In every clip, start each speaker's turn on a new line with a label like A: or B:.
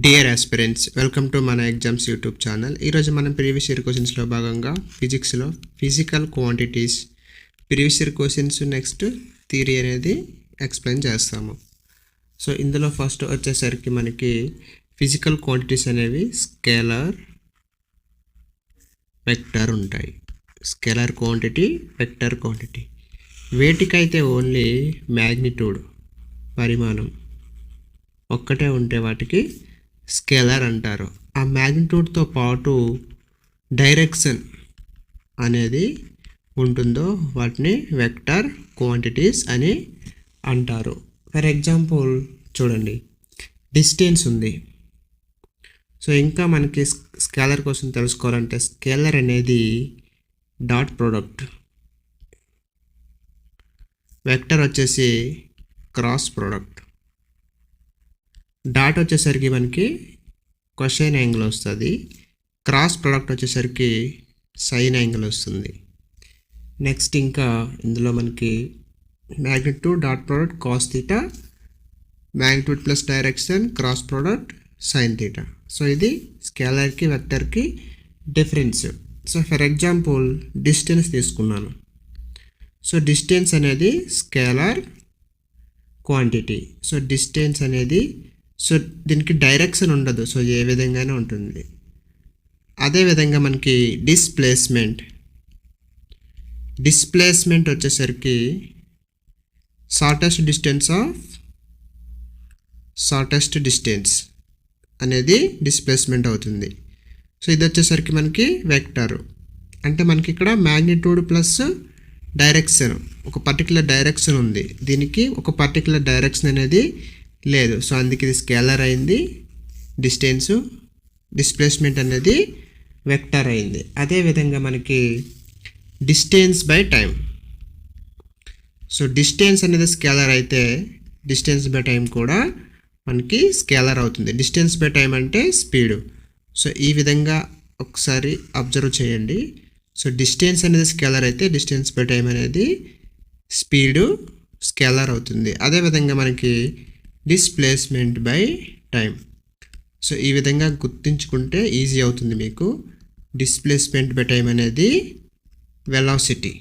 A: Dear aspirants, welcome to మన exams YouTube channel. ఈరోజు మనం ప్రీవియస్ ఇయర్ క్వశ్చన్స్లో భాగంగా ఫిజిక్స్లో physical quantities previous year questions next theory అనేది ఎక్స్ప్లెయిన్ చేస్తాము. సో ఇందులో ఫస్ట్ వచ్చేసరికి మనకి ఫిజికల్ క్వాంటిటీస్ అనేవి స్కేలార్, వెక్టర్ ఉంటాయి. Scalar quantity, vector quantity. వేటికైతే ఓన్లీ మ్యాగ్నిట్యూడ్ పరిమాణం ఒక్కటే ఉంటే వాటికి స్కేలార్ అంటారు. ఆ మ్యాగ్నిట్యూడ్తో పాటు డైరెక్షన్ అనేది ఉంటుందో వాటిని వెక్టర్ క్వాంటిటీస్ అని అంటారు. ఫర్ ఎగ్జాంపుల్ చూడండి, డిస్టెన్స్ ఉంది. సో ఇంకా మనకి స్కేలార్ కోసం తెలుసుకోవాలంటే స్కేలార్ అనేది డాట్ ప్రోడక్ట్, వెక్టర్ వచ్చేసి క్రాస్ ప్రోడక్ట్. డాట్ వచ్చేసరికి మనకి కొసైన్ యాంగిల్ వస్తుంది, క్రాస్ ప్రోడక్ట్ వచ్చేసరికి సైన్ యాంగిల్ వస్తుంది. నెక్స్ట్ ఇంకా ఇందులో మనకి magnitude dot product cos theta, magnitude plus direction cross product sine theta. So ఇది స్కేలార్కి వెక్టర్కి difference. So for example distance తీసుకున్నాను. సో డిస్టెన్స్ అనేది స్కేలార్ క్వాంటిటీ. సో డిస్టెన్స్ అనేది సో దీనికి డైరెక్షన్ ఉండదు, సో ఏ విధంగానే ఉంటుంది. అదేవిధంగా మనకి డిస్ప్లేస్మెంట్ వచ్చేసరికి షార్టెస్ట్ డిస్టెన్స్ అనేది డిస్ప్లేస్మెంట్ అవుతుంది. సో ఇది వచ్చేసరికి మనకి వెక్టర్. అంటే మనకి ఇక్కడ మ్యాగ్నిట్యూడ్ ప్లస్ డైరెక్షన్, ఒక పర్టికులర్ డైరెక్షన్ ఉంది, దీనికి ఒక పర్టికులర్ డైరెక్షన్ అనేది లేదు. సో అందుకే ఇది స్కేలార్ అయింది, డిస్ప్లేస్మెంట్ అనేది వెక్టర్ అయింది. అదేవిధంగా మనకి distance by time. So distance అనేది స్కేలార్ అయితే డిస్టెన్స్ బై టైం కూడా మనకి స్కేలార్ అవుతుంది. డిస్టెన్స్ బై టైం అంటే స్పీడు. సో ఈ విధంగా ఒకసారి అబ్జర్వ్ చేయండి. సో డిస్టెన్స్ అనేది స్కేలార్ అయితే డిస్టెన్స్ బై టైం అనేది స్పీడు స్కేలార్ అవుతుంది. అదేవిధంగా మనకి డిస్ప్లేస్మెంట్ బై టైం. సో ఈ విధంగా గుర్తుంచుకుంటే ఈజీ అవుతుంది మీకు. డిస్ప్లేస్మెంట్ బై టైం అనేది velocity.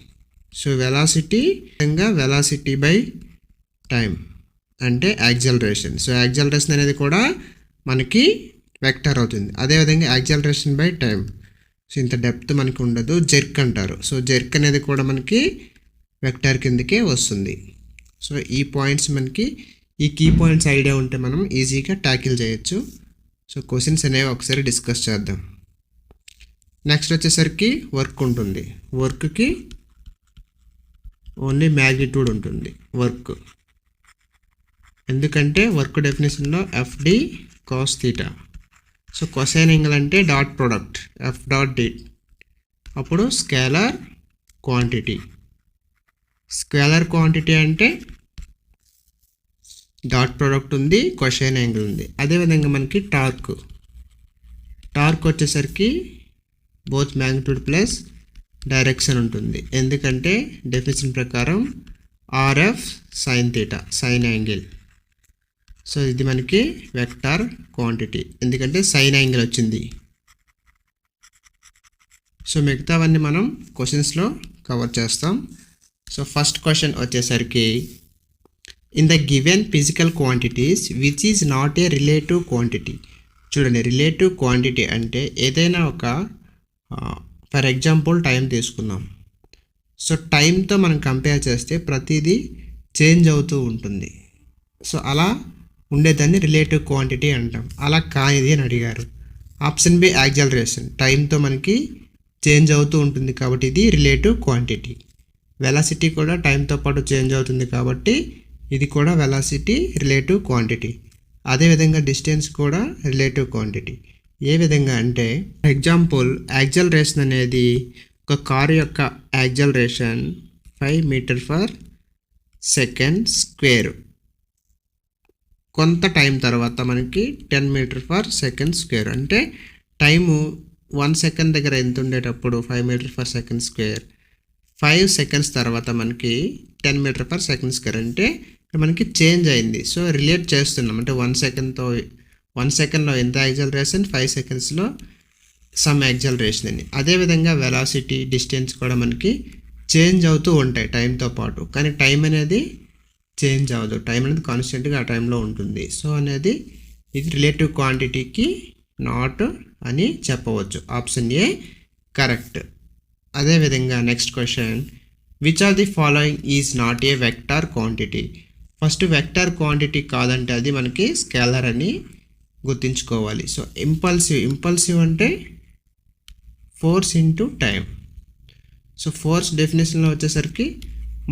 A: So velocity by time అంటే యాక్సలరేషన్. సో యాక్సలరేషన్ అనేది కూడా మనకి వెక్టర్ అవుతుంది. అదేవిధంగా యాక్సలరేషన్ బై టైం. సో ఇంత డెప్త్ మనకి ఉండదు, జెర్క్ అంటారు. సో జెర్క్ అనేది కూడా మనకి వెక్టర్ కిందకే వస్తుంది. సో ఈ పాయింట్స్ మనకి ఈ కీ పాయింట్స్ ఐడియా ఉంటే మనం ఈజీగా ట్యాకిల్ చేయొచ్చు. సో క్వశ్చన్స్ అనేవి ఒకసారి డిస్కస్ చేద్దాం. నెక్స్ట్ వచ్చేసరికి వర్క్ ఉంటుంది. వర్క్కి ఓన్లీ మ్యాగ్నిట్యూడ్ ఉంటుంది వర్క్. ఎందుకంటే వర్క్ డెఫినేషన్లో F D cos theta. So cosine angle అంటే dot product F dot D. అప్పుడు స్కేలార్ క్వాంటిటీ అంటే డాట్ ప్రోడక్ట్ ఉంది, కొసైన్ యాంగిల్ ఉంది. అదేవిధంగా మనకి టార్క్ వచ్చేసరికి బోత్ మ్యాగ్నిట్యూడ్ ప్లస్ డైరెక్షన్ ఉంటుంది. ఎందుకంటే డెఫినేషన్ ప్రకారం RF sine theta, sine angle. So ఇది మనకి వెక్టార్ క్వాంటిటీ, ఎందుకంటే సైన్ యాంగిల్ వచ్చింది. సో మిగతావన్నీ మనం క్వశ్చన్స్లో కవర్ చేస్తాం. సో ఫస్ట్ క్వశ్చన్ వచ్చేసరికి, in the given physical quantities which is not A relative quantity. చూడండి, రిలేటివ్ క్వాంటిటీ అంటే ఏదైనా ఒక ఫర్ ఎగ్జాంపుల్ టైం తీసుకుందాం. సో టైంతో మనం కంపేర్ చేస్తే ప్రతిదీ చేంజ్ అవుతూ ఉంటుంది. సో అలా ఉండేదాన్ని రిలేటివ్ క్వాంటిటీ అంటాం. అలా కానిది అని అడిగారు. Option B acceleration. టైంతో మనకి చేంజ్ అవుతూ ఉంటుంది కాబట్టి ఇది రిలేటివ్ క్వాంటిటీ. వెలాసిటీ కూడా టైంతో పాటు చేంజ్ అవుతుంది కాబట్టి ఇది కూడా వెలాసిటీ రిలేటివ్ క్వాంటిటీ. అదేవిధంగా డిస్టెన్స్ కూడా రిలేటివ్ క్వాంటిటీ. ఏ విధంగా అంటే ఎగ్జాంపుల్, యాక్సలరేషన్ అనేది ఒక కారు యొక్క యాక్సలరేషన్ 5 m/s². కొంత టైం తర్వాత మనకి 10 m/s². అంటే టైము 1 సెకండ్ దగ్గర ఎంత ఉండేటప్పుడు 5 m/s², 5 seconds తర్వాత మనకి 10 m/s² అంటే మనకి చేంజ్ అయింది. సో రిలేట్ చేస్తున్నాం, అంటే 1 సెకండ్తో 1 సెకండ్లో ఎంత యాక్సలరేషన్, 5 సెకండ్స్లో సమ్ యాక్సలరేషన్ అని. అదేవిధంగా వెలాసిటీ, డిస్టెన్స్ కూడా మనకి చేంజ్ అవుతూ ఉంటాయి టైంతో పాటు, కానీ టైం అనేది చేంజ్ అవ్వదు. టైం అనేది కాన్స్టెంట్గా ఆ టైంలో ఉంటుంది. సో అనేది ఇది రిలేటివ్ క్వాంటిటీకి నాట్ అని చెప్పవచ్చు. Option A correct. అదేవిధంగా next question, which are the following is not a vector quantity? First vector quantity కాదంటే అది మనకి స్కేలర్ అని గుర్తుంచుకోవాలి. సో ఇంపల్సివ్ అంటే force into time. So force డెఫినేషన్లో వచ్చేసరికి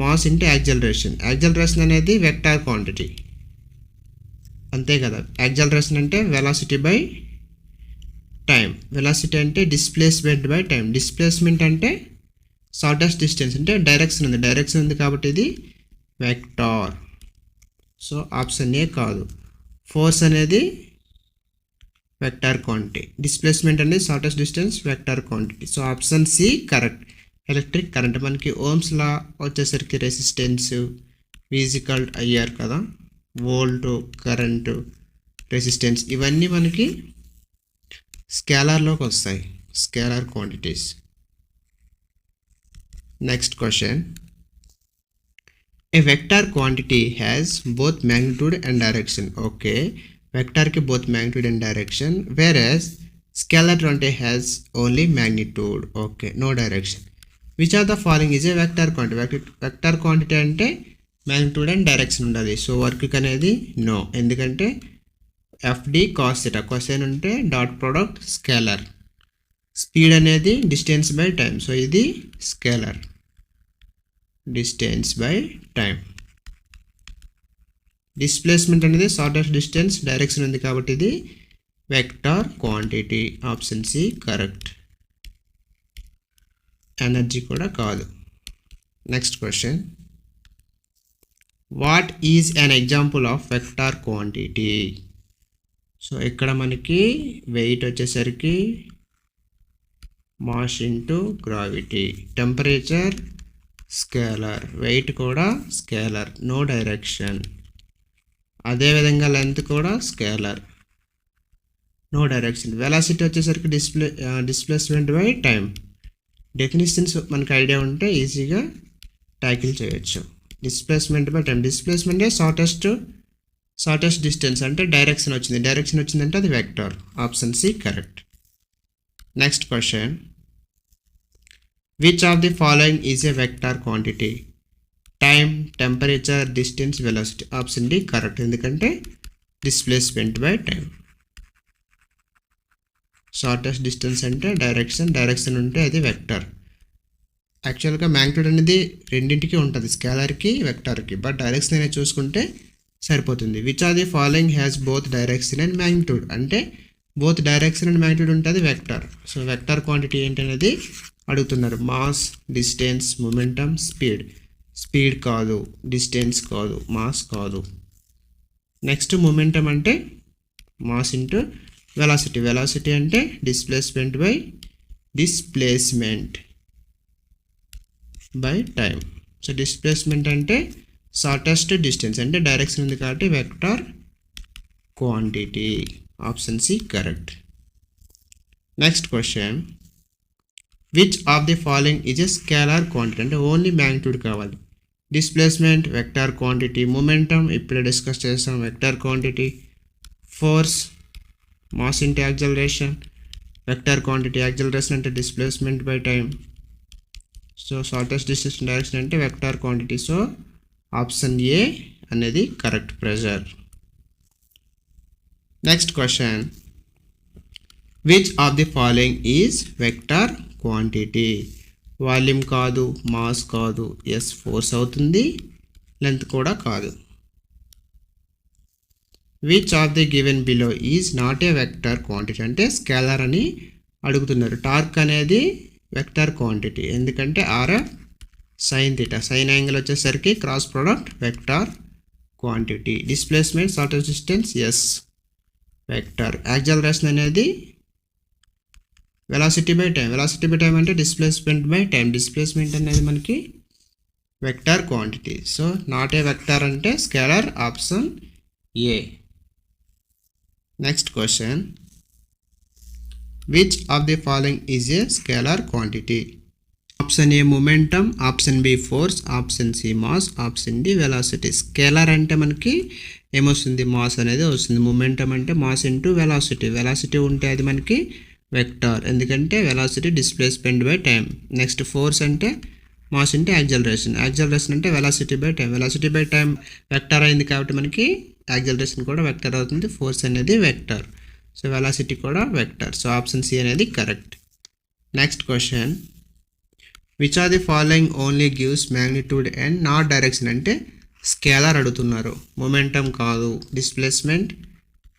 A: మాస్ ఇంటూ యాక్సలరేషన్. యాక్సలరేషన్ అనేది వెక్టార్ క్వాంటిటీ, అంతే కదా. యాక్సలరేషన్ అంటే వెలాసిటీ బై టైం. వెలాసిటీ అంటే డిస్ప్లేస్మెంట్ బై టైం. డిస్ప్లేస్మెంట్ అంటే షార్టెస్ట్ డిస్టెన్స్, అంటే డైరెక్షన్ ఉంది కాబట్టి ఇది వెక్టార్. సో ఆప్షన్ ఏ కాదు. ఫోర్స్ అనేది వెక్టార్ క్వాంటిటీ, డిస్ప్లేస్మెంట్ అనేది shortest distance, vector quantity. So option C correct. Electric current మనకి ఓమ్స్ లా వచ్చేసరికి రెసిస్టెన్స్ ఫిజికల్ అయ్యారు కదా, వోల్ట్, కరెంటు, రెసిస్టెన్స్ ఇవన్నీ మనకి స్కేలార్లోకి వస్తాయి, scalar quantities. Next question, a vector quantity has both magnitude and direction. Okay, వెక్టార్కి both magnitude and direction, versus scalar quantity has only magnitude. Okay, no direction. Which are the following is a vector quantity? Vector quantity అంటే magnitude and direction ఉండాలి. So work అనేది no, ఎందుకంటే FD cos theta, cosine ఉంటే dot product scalar. Speed అనేది distance by time, so ఇది scalar, distance by time. Displacement అనేది shortest distance, direction ఉంది కాబట్టి ఇది vector quantity. Option C correct. Energy కూడా కాదు. Next question, what is an example of vector quantity? So ఇక్కడ మనకి వెయిట్ వచ్చేసరికి mass into gravity, temperature scalar, weight కూడా స్కేలర్, నో డైరెక్షన్. అదేవిధంగా లెంత్ కూడా స్కేలర్, నో డైరెక్షన్. వెలాసిటీ వచ్చేసరికి displacement by time. Definitions మనకు ఐడియా ఉంటే ఈజీగా ట్యాకిల్ చేయొచ్చు. డిస్ప్లేస్మెంట్ బై టైం, డిస్ప్లేస్మెంటే షార్టెస్ట్ డిస్టెన్స్, అంటే డైరెక్షన్ వచ్చిందంటే అది vector. Option C correct. Next question, which of the following is a vector quantity? Time, temperature, distance, velocity. Option D correct, ఎందుకంటే displacement by time. Shortest distance అంటే direction ఉంటే అది vector. యాక్చువల్గా magnitude అనేది రెండింటికి ఉంటుంది, స్కేలర్కి, వెక్టార్కి, బట్ డైరెక్షన్ అనేది చూసుకుంటే సరిపోతుంది. Which are the following has both direction and magnitude? అంటే బోత్ డైరెక్షన్ అండ్ మ్యాగ్నిట్యూడ్ ఉంటుంది వెక్టార్. సో వెక్టార్ క్వాంటిటీ ఏంటనేది అడుగుతున్నారు. మాస్, డిస్టెన్స్, మొమెంటమ్, స్పీడ్ కాదు, డిస్టెన్స్ కాదు, మాస్ కాదు. నెక్స్ట్ మొమెంటమ్ అంటే మాస్ ఇంటూ వెలాసిటీ అంటే displacement by time. So displacement అంటే షార్టెస్ట్ డిస్టెన్స్, అంటే డైరెక్షన్ ఉంది కాబట్టి vector quantity. Option C correct. Next question, which of the following is a scalar quantity? అంటే ఓన్లీ మ్యాగ్నిట్యూడ్ కావాలి. Displacement vector quantity, momentum ఇప్పుడే discuss చేస్తాం vector quantity, force mass into acceleration, vector quantity, acceleration అంటే displacement by time. So shortest distance direction అంటే vector quantity. So option A అనేది correct. Pressure. Next question, which of the following is vector quantity? Volume కాదు, mass కాదు, yes force అవుతుంది, length కూడా కాదు. Which of the given below is not a vector quantity? అంటే scalar అని అడుగుతున్నారు. Torque అనేది వెక్టార్ క్వాంటిటీ, ఎందుకంటే R F sine theta, sine angle వచ్చేసరికి cross product vector quantity. Displacement shortest distance, yes vector. Acceleration అనేది వెలాసిటీ బై టైం అంటే displacement by time. Displacement అనేది మనకి vector quantity. So not a vector అంటే scalar. Option A. Next question, which of the following is a scalar quantity? Option A momentum, option B force, option C mass, option D velocity. Scalar అంటే మనకి ఏమొస్తుంది, mass అనేది వస్తుంది. Momentum అంటే mass into velocity. Velocity ఉంటే అది మనకి vector, ఎందుకంటే velocity displacement by time. Next force అంటే మాస్ ఇంటూ యాక్సలరేషన్. యాక్సలరేషన్ అంటే velocity by time. Velocity by time vector అయింది కాబట్టి మనకి యాక్సలరేషన్ కూడా వెక్టార్ అవుతుంది. ఫోర్స్ అనేది వెక్టార్, సో వెలాసిటీ కూడా వెక్టార్. సో ఆప్షన్ సి అనేది correct. Next question, which are the following only gives magnitude and not direction? అంటే స్కేలార్ అడుగుతున్నారు. మొమెంటమ్ కాదు, డిస్ప్లేస్మెంట్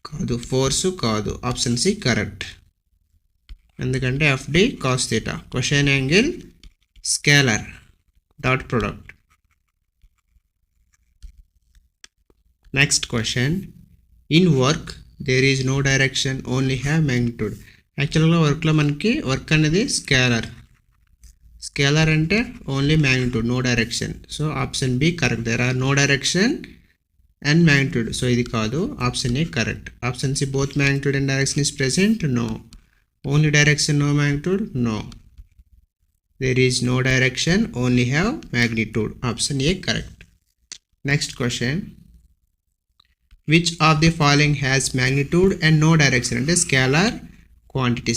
A: కాదు, ఫోర్సు కాదు. ఆప్షన్ సి కరెక్ట్, ఎందుకంటే FD cos theta. Question angle scalar, dot product. Next question, in work there is no direction only have magnitude. యాక్చువల్గా వర్క్లో మనకి work అనేది స్కేలార్. స్కేలార్ అంటే only magnitude, no direction. So option B correct, there are no direction and magnitude. So ఇది కాదు, option A correct. Option C both magnitude and direction is present, no. Only direction, no magnitude, no. There is no direction, only have magnitude. Option A correct. Next question, which of the following has magnitude and no direction? అంటే scalar quantity.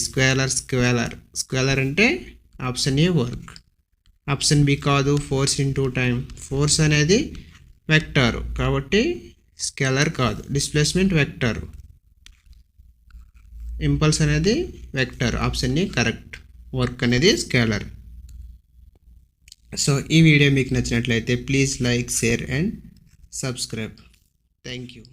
A: Scalar అంటే option A work. Option B కాదు, force into time. Force అనేది vector కాబట్టి scalar కాదు. Displacement vector, impulse అనేది vector. Option A correct, work అనేది scalar. So ఈ video మీకు నచ్చినట్లయితే please like, share and subscribe. Thank you.